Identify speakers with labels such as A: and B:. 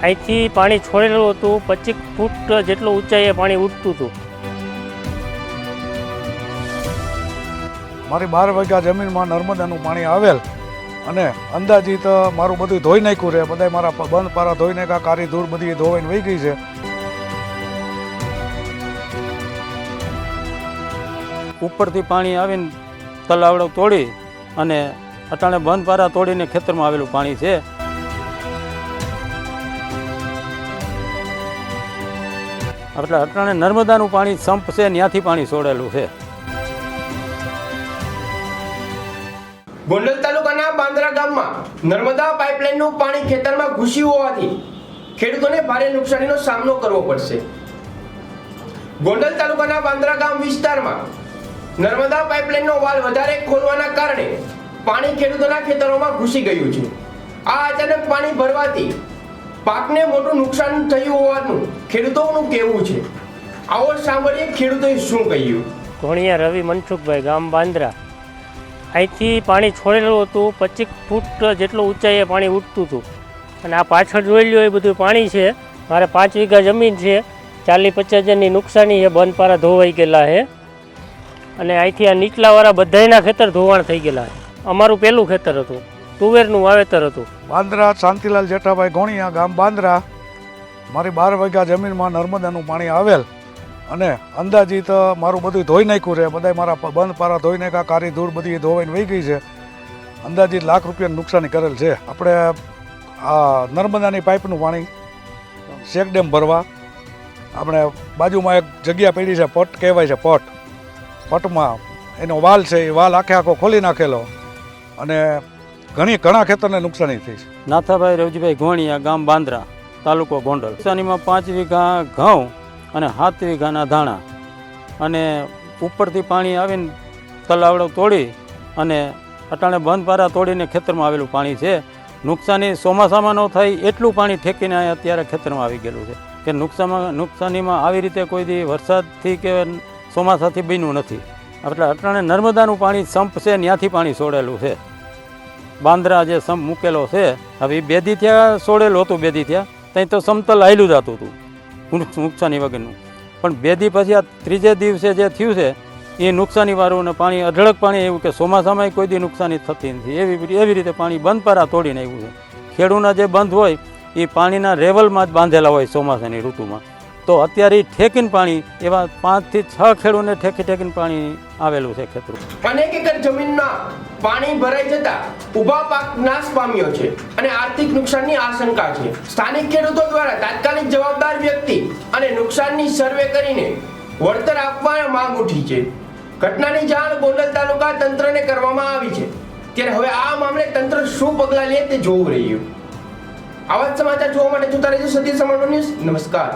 A: અહીંથી પાણી છોડેલું હતું, 25 ફૂટ જેટલું ઊંચાઈએ પાણી ઉઠતું હતું.
B: મારી 12 વીઘા જમીનમાં નર્મદાનું પાણી આવેલ અને અંદાજિત મારું બધું ધોઈ નાખ્યું છે. બધા મારા બંધ પારા ધોઈ નાખ્યા, કારી ધૂળ બધી ધોવાઈને વહી ગઈ છે.
C: ઉપરથી પાણી આવીને તલાવડો તોડી અને અટાણે બંધ પારા તોડીને ખેતરમાં આવેલું પાણી છે. એટલે અટાણે નર્મદાનું પાણી સંપ છે, ત્યાંથી પાણી છોડેલું છે.
D: ગોંડલ તાલુકાના બાંદ્રા ગામમાં નર્મદા પાઇપલાઇનનું પાણી ખેતરમાં ઘૂસ્યું હોવાથી ખેડૂતોને ભારે નુકસાનીનો સામનો કરવો પડશે. ગોંડલ તાલુકાના બાંદ્રા ગામ વિસ્તારમાં નર્મદા પાઇપલાઇનનો વાલ વધારે ખોલવાના કારણે પાણી ખેડૂતોના ખેતરોમાં ઘૂસી ગયું છે. આ અચાનક પાણી ભરવાથી પાકને મોટું નુકસાન થયું હોવાનું ખેડૂતોનું કહેવું છે. આવો સાંભળીએ ખેડૂતોએ શું કહ્યું.
A: ધોણિયા રવિ મનસુખભાઈ, ગામ બાંદ્રા. અહીંથી પાણી છોડેલું હતું, 25 ફૂટ જેટલું ઊંચાઈએ પાણી ઉઠતું હતું. અને આ પાછળ જોઈ લ્યો એ બધું પાણી છે. મારે 5 વીઘા જમીન છે, 40-50 હજારની નુકસાની છે, બંધ પારા ધોવાઈ ગયેલા છે. અને અહીંથી આ નીચલાવાળા બધાયના ખેતર ધોવાણ થઈ ગયેલા છે. અમારું પહેલું ખેતર હતું, તુવેરનું વાવેતર હતું.
B: બાંદ્રા શાંતિલાલ જેઠાભાઈ ગોણિયા, ગામ બાંદ્રા. મારી 12 વીઘા જમીનમાં નર્મદાનું પાણી આવેલ અને અંદાજિત મારું બધું ધોઈ નાખ્યું છે. બધા મારા બંધ પારા ધોઈ નાખ્યા, કારી ધૂળ બધી ધોવાઈને વહી ગઈ છે. અંદાજિત લાખ રૂપિયાની નુકસાની કરેલ છે. આપણે આ નર્મદાની પાઇપનું પાણી શેક ડેમ ભરવા આપણે બાજુમાં એક જગ્યા પડી છે, પટ કહેવાય છે. પટમાં એનો વાલ છે, એ વાલ આખો ખોલી નાખેલો અને ઘણા ખેતરને નુકસાની થઈ છે.
C: નાથાભાઈ રવજીભાઈ ઘોણિયા, ગામ બાંદ્રા, તાલુકો ગોંડલ. નુકસાનીમાં 5 વીઘા ઘઉં અને 7 વીઘાના ધાણા. અને ઉપરથી પાણી આવીને તલાવડો તોડી અને અટાણે બંધ પારા તોડીને ખેતરમાં આવેલું પાણી છે. નુકસાની ચોમાસામાં ન થાય એટલું પાણી ઠેકીને અત્યારે ખેતરમાં આવી ગયેલું છે કે નુકસાનીમાં આવી રીતે કોઈ દી વરસાદથી કે ચોમાસાથી બન્યું નથી. એટલે અટાણે નર્મદાનું પાણી સંપ છે, ત્યાંથી પાણી છોડેલું છે. બાંદ્રા જે સંપ મૂકેલો છે, હવે એ બેદી થયા છોડેલું હતું, બેદી થયા ત્યાં તો સમતલ હાયલું જતું હતું નુકસાની વગરનું. પણ બેદી પછી આ ત્રીજે દિવસે જે થયું છે એ નુકસાનીવાળું ને પાણી અઢળક પાણી એવું કે ચોમાસામાં કોઈ દી નુકસાની થતી નથી. એવી રીતે પાણી બંધ પારા તોડીને આવ્યું છે. ખેડૂના જે બંધ હોય એ પાણીના રેવલમાં જ બાંધેલા હોય ચોમાસાની ઋતુમાં. તો અત્યારે એ ઠેકીને પાણી એવા 5 થી 6 ખેડૂને ઠેકીને પાણી આવેલું છે ખેતરો.
D: અનેક એકર જમીનમાં પાણી ભરાઈ જતા ઊભા પાક નાશ પામ્યો છે અને આર્થિક નુકસાનની આશંકા છે. સ્થાનિક ખેડૂતો દ્વારા તાત્કાલિક જવાબદાર વ્યક્તિ અને નુકસાનની સર્વે કરીને વળતર આપવા માંગ ઉઠી છે. ઘટનાની જાણ ગોંડલ તાલુકા તંત્રને કરવામાં આવી છે. ત્યારે હવે આ મામલે તંત્ર શું પગલાં લે તે જોવું રહ્યું. આવા જ સમાચાર જોવા માટે જોતા રહેજો સત્ય સમાચાર ન્યૂઝ. નમસ્કાર.